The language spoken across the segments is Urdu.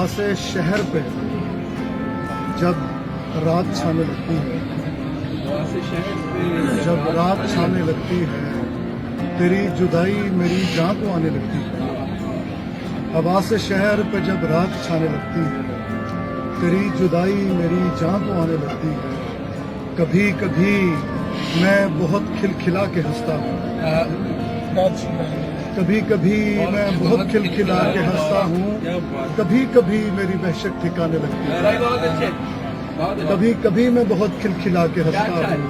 حواس شہر پہ جب رات چھانے لگتی ہے، جب رات چھانے لگتی ہے، تیری جدائی میری جان کو آنے لگتی ہے۔ حواس شہر پہ جب رات چھانے لگتی ہے، تیری جدائی میری جان کو آنے لگتی ہے۔ کبھی کبھی میں بہت کھلکھلا کے ہنستا ہوں، کبھی کبھی میں بہت کھلکھلا کے ہنستا ہوں، کبھی کبھی میری وحشت ٹھکانے لگتی ہے۔ کبھی کبھی میں بہت کھلکھلا کے ہنستا ہوں،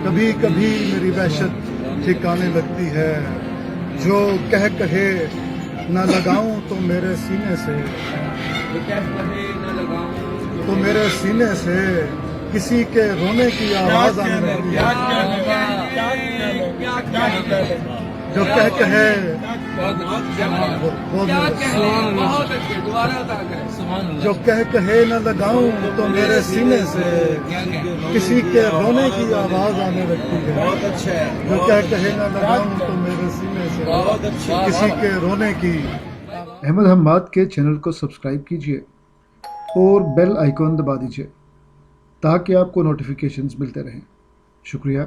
کبھی کبھی میری وحشت ٹھکانے لگتی ہے۔ جو کہے نہ لگاؤں تو میرے سینے سے، تو میرے سینے سے کسی کے رونے کی آواز آنے لگتی ہے۔ جو کہے جو کہے نہ لگاؤں تو میرے سینے سے کسی کے رونے کی آواز آنے لگتی ہے۔ جو کہے نہ لگاؤں تو میرے سینے سے کسی کے رونے کی۔ احمد حماد کے چینل کو سبسکرائب کیجیے اور بیل آئیکن دبا دیجیے تاکہ آپ کو نوٹیفیکیشنز ملتے رہیں۔ شکریہ۔